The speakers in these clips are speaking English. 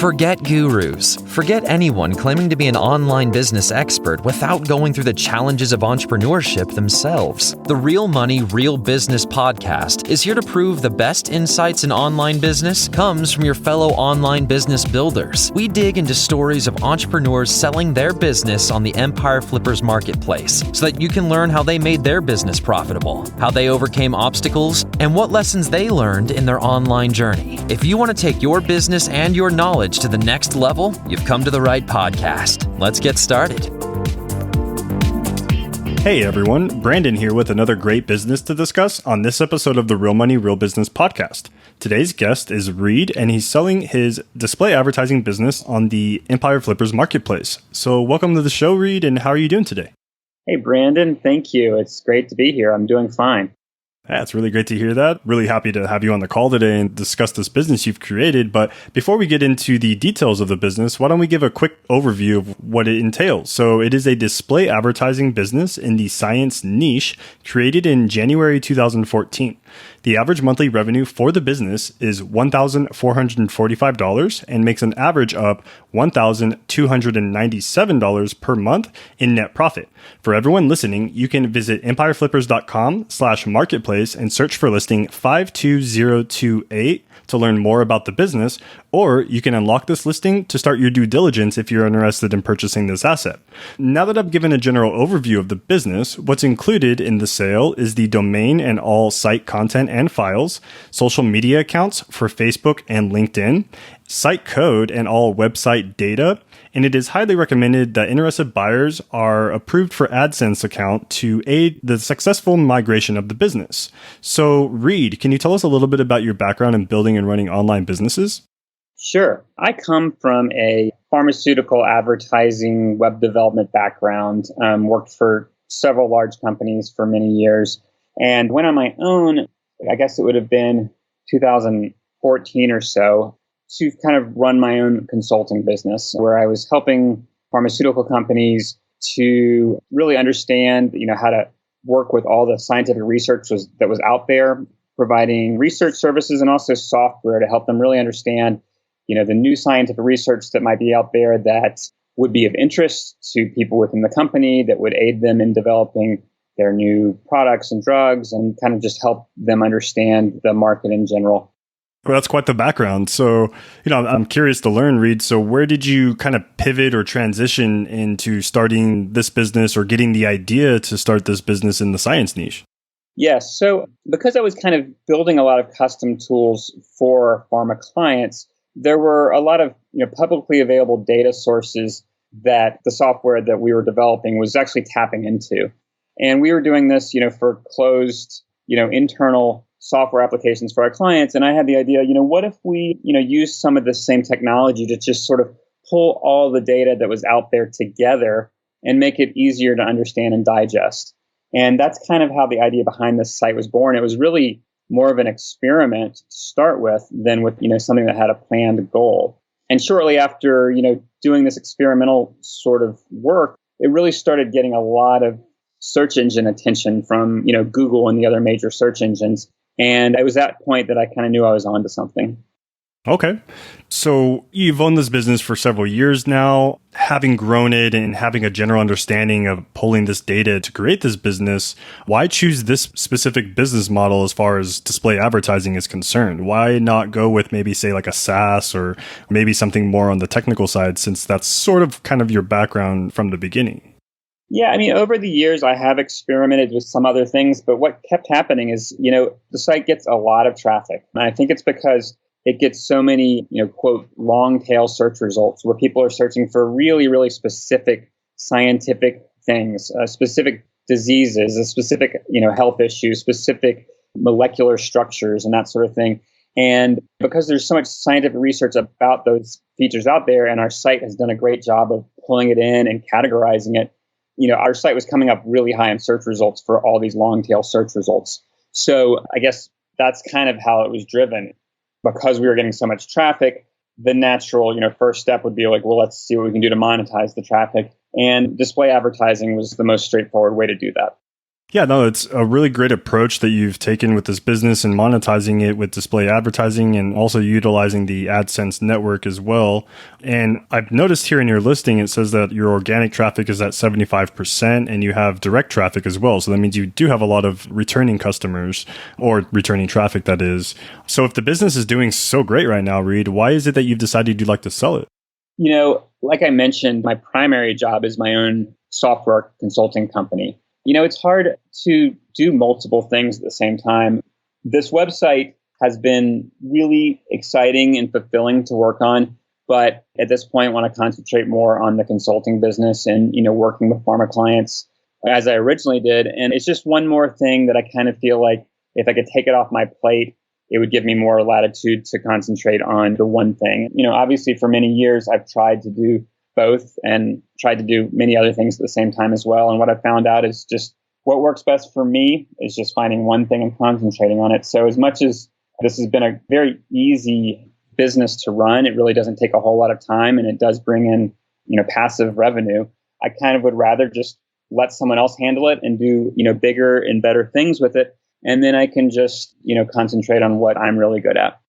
Forget gurus. Forget anyone claiming to be an online business expert without going through the challenges of entrepreneurship themselves. The Real Money, Real Business podcast is here to prove the best insights in online business comes from your fellow online business builders. We dig into stories of entrepreneurs selling their business on the Empire Flippers marketplace so that you can learn how they made their business profitable, how they overcame obstacles, and what lessons they learned in their online journey. If you want to take your business and your knowledge to the next level, you've come to the right podcast. Let's get started. Hey everyone, Branden here with another great business to discuss on this episode of the Real Money, Real Business podcast. Today's guest is Reed, and he's selling his display advertising business on the Empire Flippers marketplace. So welcome to the show, Reed, and how are you doing today? Hey, Branden. Thank you. It's great to be here. I'm doing fine. Yeah, it's really great to hear that. Really happy to have you on the call today and discuss this business you've created. But before we get into the details of the business, why don't we give a quick overview of what it entails? So it is a display advertising business in the science niche created in January 2014. The average monthly revenue for the business is $1,445 and makes an average of $1,297 per month in net profit. For everyone listening, you can visit empireflippers.com/marketplace and search for listing 52028 to learn more about the business, or you can unlock this listing to start your due diligence if you're interested in purchasing this asset. Now that I've given a general overview of the business, what's included in the sale is the domain and all site content and files, social media accounts for Facebook and LinkedIn, site code and all website data, and it is highly recommended that interested buyers are approved for AdSense account to aid the successful migration of the business. So, Reed, can you tell us a little bit about your background in building and running online businesses? Sure. I come from a pharmaceutical advertising web development background, worked for several large companies for many years, and went on my own, I guess it would have been 2014 or so, to kind of run my own consulting business where I was helping pharmaceutical companies to really understand, how to work with all the scientific research that was out there, providing research services and also software to help them really understand, the new scientific research that might be out there that would be of interest to people within the company, that would aid them in developing their new products and drugs, and kind of just help them understand the market in general. Well, that's quite the background. So, I'm curious to learn, Reed. So where did you kind of pivot or transition into starting this business or getting the idea to start this business in the science niche? Yes. So because I was kind of building a lot of custom tools for pharma clients, there were a lot of publicly available data sources that the software that we were developing was actually tapping into. And we were doing this, for closed, internal software applications for our clients. And I had the idea, what if we, use some of the same technology to just sort of pull all the data that was out there together and make it easier to understand and digest. And that's kind of how the idea behind this site was born. It was really more of an experiment to start with than with, something that had a planned goal. And shortly after, doing this experimental sort of work, it really started getting a lot of search engine attention from, Google and the other major search engines. And it was that point that I kind of knew I was onto something. Okay. So you've owned this business for several years now. Having grown it and having a general understanding of pulling this data to create this business, why choose this specific business model as far as display advertising is concerned? Why not go with maybe, say, like a SaaS or maybe something more on the technical side, since that's sort of kind of your background from the beginning? Yeah, over the years, I have experimented with some other things, but what kept happening is, the site gets a lot of traffic. And I think it's because it gets so many, quote, long tail search results where people are searching for really, really specific scientific things, specific diseases, a specific, health issues, specific molecular structures and that sort of thing. And because there's so much scientific research about those features out there, and our site has done a great job of pulling it in and categorizing it, our site was coming up really high in search results for all these long tail search results. So I guess that's kind of how it was driven. Because we were getting so much traffic, the natural, first step would be like, well, let's see what we can do to monetize the traffic. And display advertising was the most straightforward way to do that. Yeah, no, it's a really great approach that you've taken with this business and monetizing it with display advertising and also utilizing the AdSense network as well. And I've noticed here in your listing, it says that your organic traffic is at 75% and you have direct traffic as well. So that means you do have a lot of returning customers or returning traffic, that is. So if the business is doing so great right now, Reed, why is it that you've decided you'd like to sell it? Like I mentioned, my primary job is my own software consulting company. It's hard to do multiple things at the same time. This website has been really exciting and fulfilling to work on, but at this point, I want to concentrate more on the consulting business and, working with pharma clients as I originally did. And it's just one more thing that I kind of feel like if I could take it off my plate, it would give me more latitude to concentrate on the one thing. Obviously for many years, I've tried to do both and tried to do many other things at the same time as well. And what I found out is just what works best for me is just finding one thing and concentrating on it. So as much as this has been a very easy business to run, it really doesn't take a whole lot of time and it does bring in, passive revenue. I kind of would rather just let someone else handle it and do, bigger and better things with it. And then I can just, concentrate on what I'm really good at.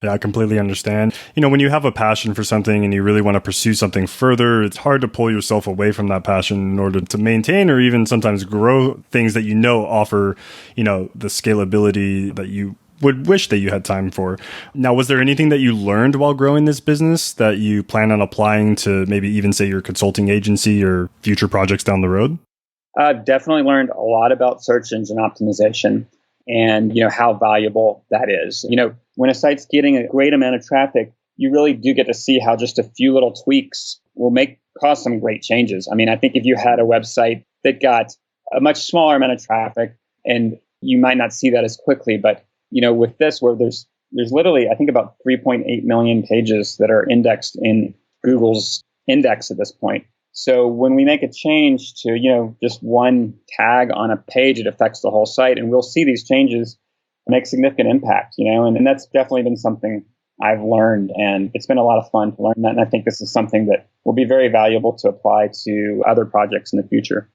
Yeah, I completely understand. When you have a passion for something and you really want to pursue something further, it's hard to pull yourself away from that passion in order to maintain or even sometimes grow things that offer, the scalability that you would wish that you had time for. Now, was there anything that you learned while growing this business that you plan on applying to maybe even say your consulting agency or future projects down the road? I've definitely learned a lot about search engine optimization and, how valuable that is. When a site's getting a great amount of traffic, you really do get to see how just a few little tweaks will cause some great changes. I think if you had a website that got a much smaller amount of traffic, and you might not see that as quickly, but with this, where there's literally, I think about 3.8 million pages that are indexed in Google's index at this point. So when we make a change to, just one tag on a page, it affects the whole site, and we'll see these changes make significant impact, and that's definitely been something I've learned, and it's been a lot of fun to learn that. And I think this is something that will be very valuable to apply to other projects in the future.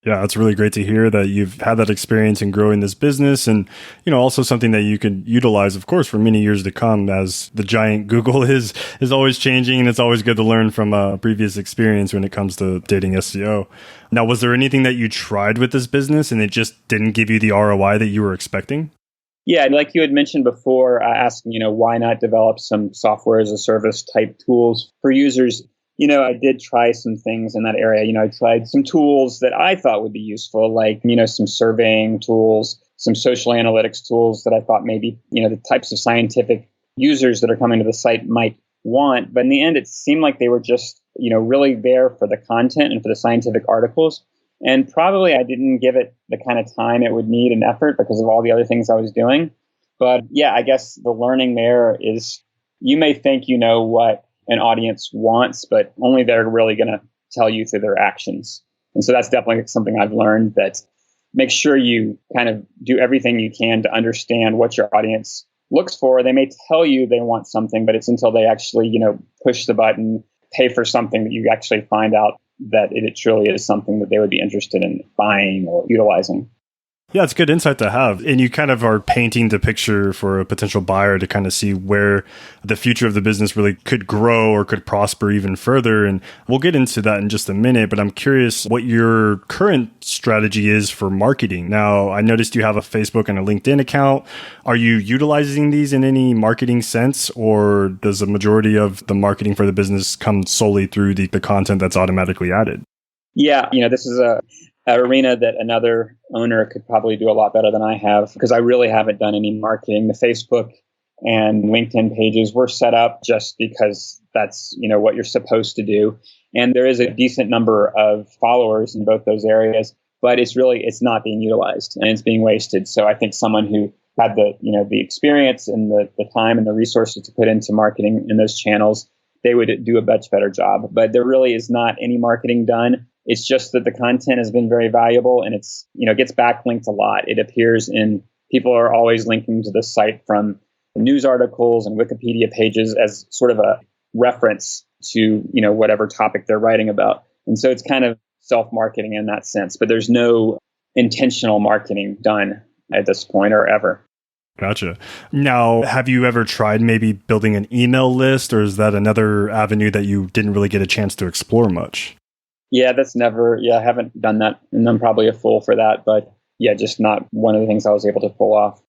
Yeah, it's really great to hear that you've had that experience in growing this business and, also something that you can utilize, of course, for many years to come as the giant Google is always changing. And it's always good to learn from a previous experience when it comes to updating SEO. Now, was there anything that you tried with this business and it just didn't give you the ROI that you were expecting? Yeah, and like you had mentioned before, asking, why not develop some software as a service type tools for users? I did try some things in that area. I tried some tools that I thought would be useful, like, some surveying tools, some social analytics tools that I thought maybe, the types of scientific users that are coming to the site might want. But in the end, it seemed like they were just, really there for the content and for the scientific articles. And probably I didn't give it the kind of time it would need and effort because of all the other things I was doing. But yeah, I guess the learning there is you may think you know what an audience wants, but only they're really going to tell you through their actions. And so that's definitely something I've learned, that make sure you kind of do everything you can to understand what your audience looks for. They may tell you they want something, but it's until they actually, push the button, pay for something that you actually find out that it truly is something that they would be interested in buying or utilizing. Yeah, it's good insight to have. And you kind of are painting the picture for a potential buyer to kind of see where the future of the business really could grow or could prosper even further. And we'll get into that in just a minute, but I'm curious what your current strategy is for marketing. Now, I noticed you have a Facebook and a LinkedIn account. Are you utilizing these in any marketing sense, or does the majority of the marketing for the business come solely through the content that's automatically added? Yeah, this is a arena that another owner could probably do a lot better than I have, because I really haven't done any marketing. The Facebook and LinkedIn pages were set up just because that's, what you're supposed to do. And there is a decent number of followers in both those areas, but it's not being utilized and it's being wasted. So I think someone who had the experience and the time and the resources to put into marketing in those channels, they would do a much better job. But there really is not any marketing done. It's just that the content has been very valuable, and it's, gets backlinked a lot. It appears people are always linking to the site from news articles and Wikipedia pages as sort of a reference to, whatever topic they're writing about. And so it's kind of self-marketing in that sense, but there's no intentional marketing done at this point or ever. Gotcha. Now, have you ever tried maybe building an email list, or is that another avenue that you didn't really get a chance to explore much? Yeah, I haven't done that. And I'm probably a fool for that. But yeah, just not one of the things I was able to pull off.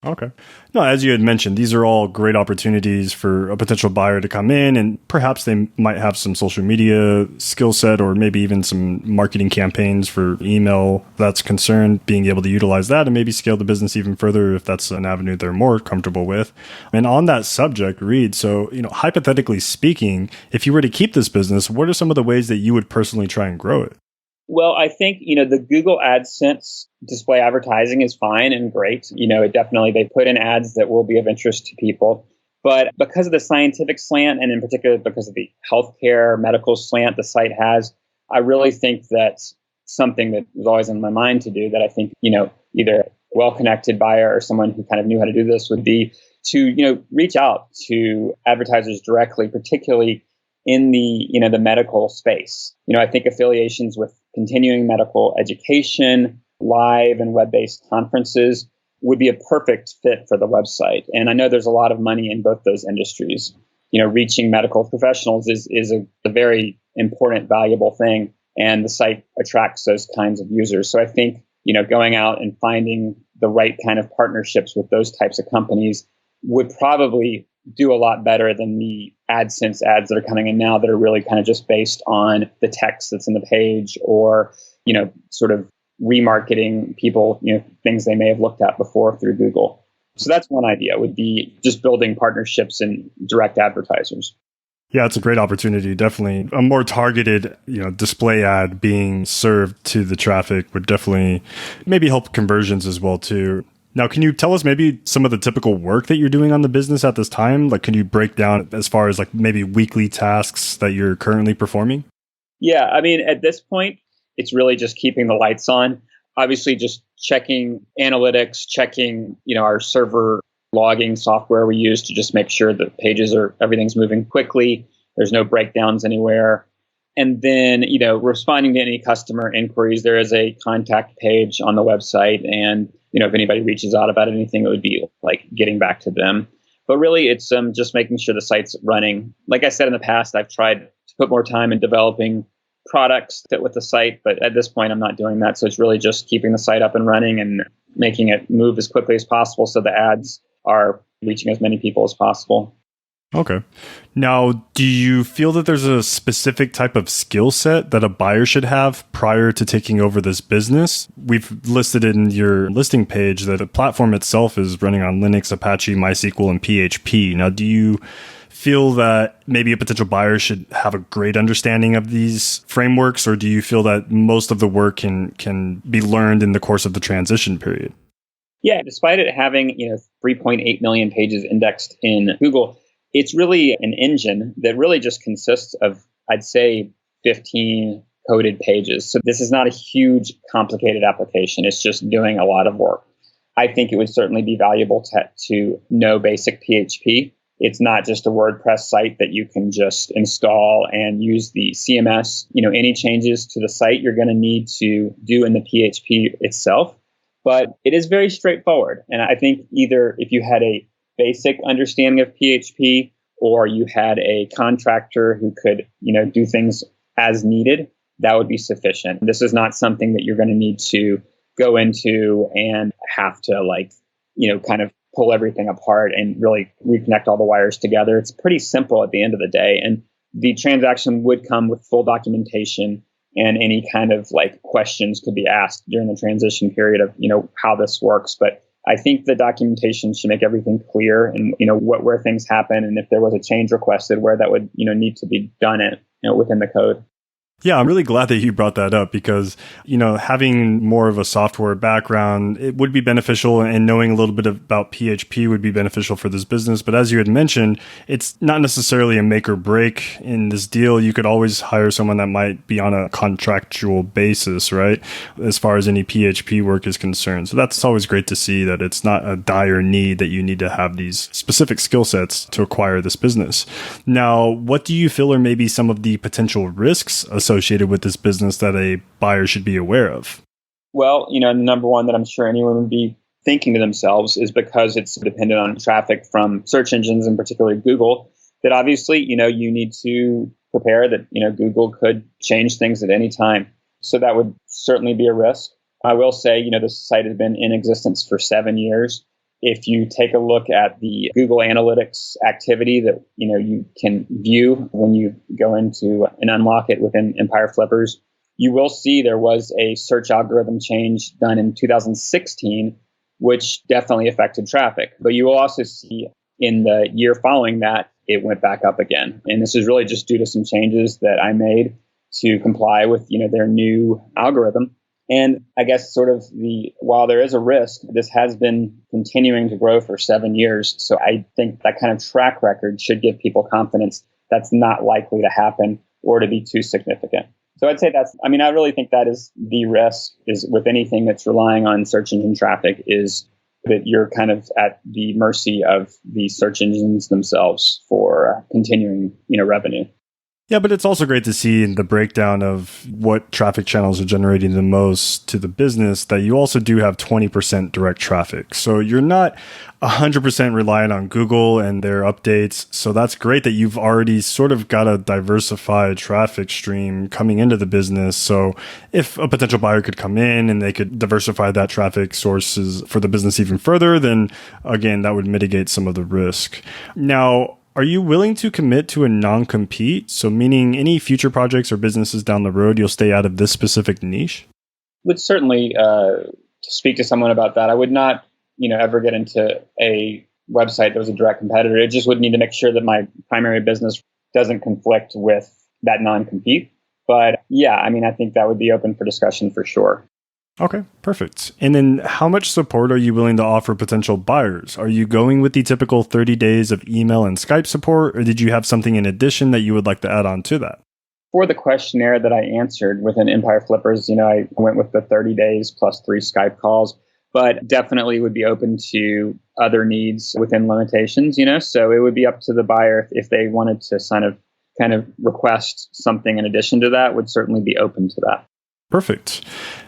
Okay. No, as you had mentioned, these are all great opportunities for a potential buyer to come in, and perhaps they might have some social media skill set or maybe even some marketing campaigns for email that's concerned, being able to utilize that and maybe scale the business even further if that's an avenue they're more comfortable with. And on that subject, Reed, so, hypothetically speaking, if you were to keep this business, what are some of the ways that you would personally try and grow it? Well, I think, the Google AdSense display advertising is fine and great. It definitely, they put in ads that will be of interest to people. But because of the scientific slant, and in particular because of the healthcare medical slant the site has, I really think that's something that was always in my mind to do, that I think, either a well-connected buyer or someone who kind of knew how to do this would be to, reach out to advertisers directly, particularly in the medical space. I think affiliations with continuing medical education, live and web-based conferences would be a perfect fit for the website. And I know there's a lot of money in both those industries. Reaching medical professionals is a very important, valuable thing. And the site attracts those kinds of users. So I think, going out and finding the right kind of partnerships with those types of companies would probably do a lot better than the AdSense ads that are coming in now that are really kind of just based on the text that's in the page or, sort of remarketing people, things they may have looked at before through Google. So that's one idea, would be just building partnerships and direct advertisers. Yeah, it's a great opportunity. Definitely a more targeted, display ad being served to the traffic would definitely maybe help conversions as well too. Now, can you tell us maybe some of the typical work that you're doing on the business at this time? Like, can you break down as far as like maybe weekly tasks that you're currently performing? Yeah, I mean, at this point, it's really just keeping the lights on. Obviously, just checking analytics, checking, our server logging software we use to just make sure that everything's moving quickly. There's no breakdowns anywhere. And then, responding to any customer inquiries. There is a contact page on the website. And, if anybody reaches out about anything, it would be like getting back to them. But really, it's just making sure the site's running. Like I said in the past, I've tried to put more time in developing products that fit with the site. But at this point, I'm not doing that. So it's really just keeping the site up and running and making it move as quickly as possible so the ads are reaching as many people as possible. Okay. Now, do you feel that there's a specific type of skill set that a buyer should have prior to taking over this business? We've listed in your listing page that the platform itself is running on Linux, Apache, MySQL, and PHP. Now, do you feel that maybe a potential buyer should have a great understanding of these frameworks, or do you feel that most of the work can be learned in the course of the transition period? Yeah, despite it having 3.8 million pages indexed in Google, it's really an engine that really just consists of, I'd say, 15 coded pages. So this is not a huge, complicated application. It's just doing a lot of work. I think it would certainly be valuable to know basic PHP. It's not just a WordPress site that you can just install and use the CMS. Any changes to the site you're going to need to do in the PHP itself. But it is very straightforward. And I think either if you had a basic understanding of PHP or you had a contractor who could, do things as needed, that would be sufficient. This is not something that you're going to need to go into and have to kind of pull everything apart and really reconnect all the wires together. It's pretty simple at the end of the day. And the transaction would come with full documentation, and any kind of questions could be asked during the transition period of, how this works. But I think the documentation should make everything clear and, where things happen. And if there was a change requested, where that would, need to be done within the code. Yeah, I'm really glad that you brought that up because, having more of a software background, it would be beneficial, and knowing a little bit about PHP would be beneficial for this business. But as you had mentioned, it's not necessarily a make or break in this deal. You could always hire someone that might be on a contractual basis, right? As far as any PHP work is concerned. So that's always great to see that it's not a dire need that you need to have these specific skill sets to acquire this business. Now, what do you feel are maybe some of the potential risks associated with this business that a buyer should be aware of? Well, the number one that I'm sure anyone would be thinking to themselves is because it's dependent on traffic from search engines and particularly Google, that obviously, you need to prepare that, Google could change things at any time. So that would certainly be a risk. I will say, this site has been in existence for 7 years. If you take a look at the Google Analytics activity that, you can view when you go into and unlock it within Empire Flippers, you will see there was a search algorithm change done in 2016, which definitely affected traffic. But you will also see in the year following that, it went back up again. And this is really just due to some changes that I made to comply with, their new algorithm. And I guess while there is a risk, this has been continuing to grow for 7 years. So I think that kind of track record should give people confidence that's not likely to happen or to be too significant. So I'd say I really think that is the risk is with anything that's relying on search engine traffic is that you're kind of at the mercy of the search engines themselves for continuing, revenue. Yeah, but it's also great to see in the breakdown of what traffic channels are generating the most to the business that you also do have 20% direct traffic. So you're not 100% reliant on Google and their updates. So that's great that you've already sort of got a diversified traffic stream coming into the business. So if a potential buyer could come in and they could diversify that traffic sources for the business even further, then again, that would mitigate some of the risk. Now, are you willing to commit to a non-compete? So meaning any future projects or businesses down the road, you'll stay out of this specific niche? Would certainly speak to someone about that. I would not, ever get into a website that was a direct competitor. It just would need to make sure that my primary business doesn't conflict with that non-compete. But yeah, I think that would be open for discussion for sure. Okay, perfect. And then how much support are you willing to offer potential buyers? Are you going with the typical 30 days of email and Skype support, or did you have something in addition that you would like to add on to that? For the questionnaire that I answered within Empire Flippers, I went with the 30 days plus 3 Skype calls, but definitely would be open to other needs within limitations, so it would be up to the buyer if they wanted to kind of request something in addition to that, would certainly be open to that. Perfect.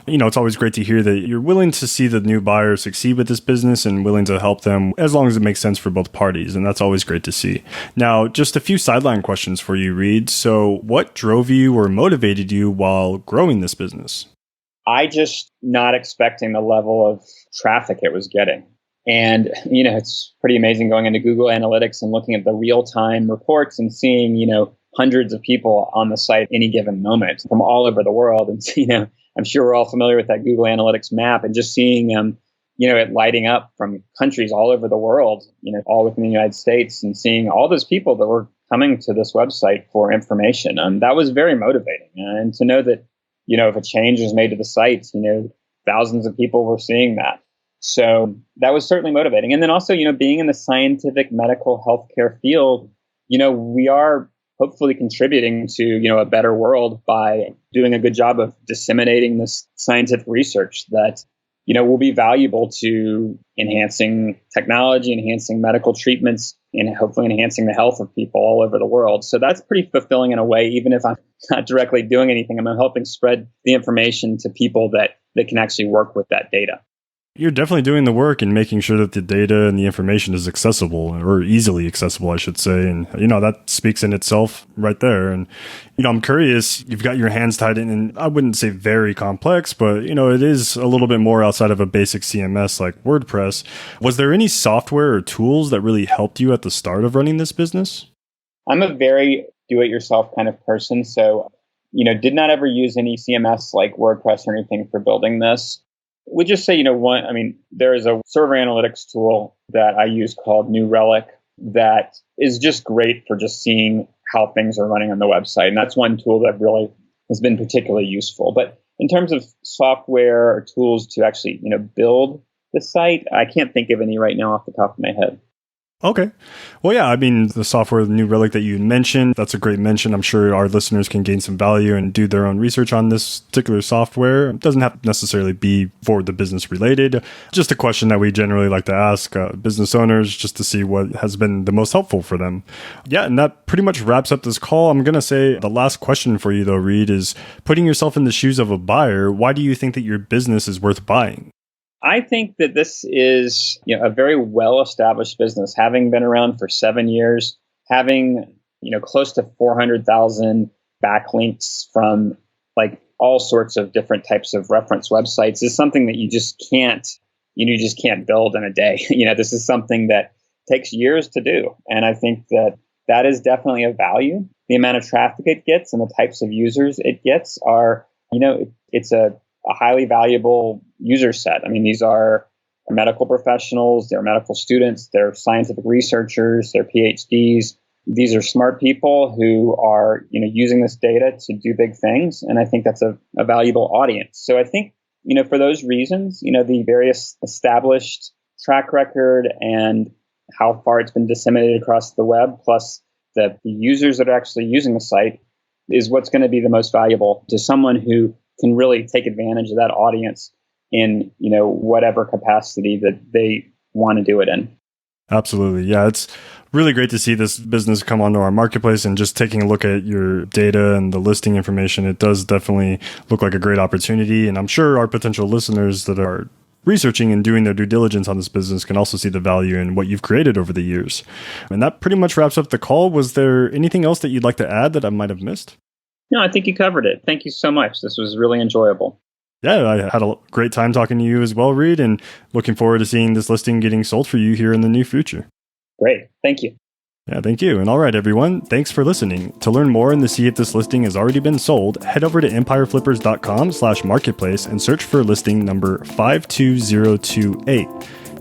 It's always great to hear that you're willing to see the new buyer succeed with this business and willing to help them as long as it makes sense for both parties. And that's always great to see. Now, just a few sideline questions for you, Reed. So what drove you or motivated you while growing this business? I just not expecting the level of traffic it was getting. And, it's pretty amazing going into Google Analytics and looking at the real-time reports and seeing, hundreds of people on the site any given moment from all over the world. And, I'm sure we're all familiar with that Google Analytics map and just seeing, it lighting up from countries all over the world, all within the United States and seeing all those people that were coming to this website for information. That was very motivating. And to know that, if a change was made to the site, thousands of people were seeing that. So that was certainly motivating. And then also, being in the scientific medical healthcare field, we are hopefully contributing to, a better world by doing a good job of disseminating this scientific research that, will be valuable to enhancing technology, enhancing medical treatments, and hopefully enhancing the health of people all over the world. So that's pretty fulfilling in a way, even if I'm not directly doing anything. I'm helping spread the information to people that can actually work with that data. You're definitely doing the work and making sure that the data and the information is accessible or easily accessible, I should say. And, that speaks in itself right there. And, I'm curious, you've got your hands tied in, and I wouldn't say very complex, but, it is a little bit more outside of a basic CMS like WordPress. Was there any software or tools that really helped you at the start of running this business? I'm a very do-it-yourself kind of person. So, did not ever use any CMS like WordPress or anything for building this. We just say, there is a server analytics tool that I use called New Relic that is just great for just seeing how things are running on the website. And that's one tool that really has been particularly useful. But in terms of software or tools to actually, build the site, I can't think of any right now off the top of my head. Okay. Well, yeah, I mean, the software, the New Relic that you mentioned, that's a great mention. I'm sure our listeners can gain some value and do their own research on this particular software. It doesn't have to necessarily be for the business related. Just a question that we generally like to ask business owners just to see what has been the most helpful for them. Yeah, and that pretty much wraps up this call. I'm going to say the last question for you, though, Reed, is putting yourself in the shoes of a buyer. Why do you think that your business is worth buying? I think that this is, a very well-established business, having been around for 7 years, having, close to 400,000 backlinks from like all sorts of different types of reference websites is something that you just can't build in a day. This is something that takes years to do. And I think that is definitely a value. The amount of traffic it gets and the types of users it gets are, it's a highly valuable user set. I mean, these are medical professionals, they're medical students, they're scientific researchers, they're PhDs. These are smart people who are, using this data to do big things. And I think that's a valuable audience. So I think, for those reasons, the various established track record and how far it's been disseminated across the web, plus the users that are actually using the site is what's going to be the most valuable to someone who can really take advantage of that audience in, whatever capacity that they want to do it in. Absolutely. Yeah, it's really great to see this business come onto our marketplace, and just taking a look at your data and the listing information, it does definitely look like a great opportunity. And I'm sure our potential listeners that are researching and doing their due diligence on this business can also see the value in what you've created over the years. And that pretty much wraps up the call. Was there anything else that you'd like to add that I might have missed? No, I think you covered it. Thank you so much. This was really enjoyable. Yeah, I had a great time talking to you as well, Reed, and looking forward to seeing this listing getting sold for you here in the near future. Great. Thank you. Yeah, thank you. And all right, everyone, thanks for listening. To learn more and to see if this listing has already been sold, head over to empireflippers.com/marketplace and search for listing number 52028.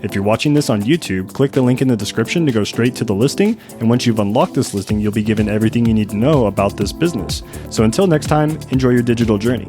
If you're watching this on YouTube, click the link in the description to go straight to the listing. And once you've unlocked this listing, you'll be given everything you need to know about this business. So until next time, enjoy your digital journey.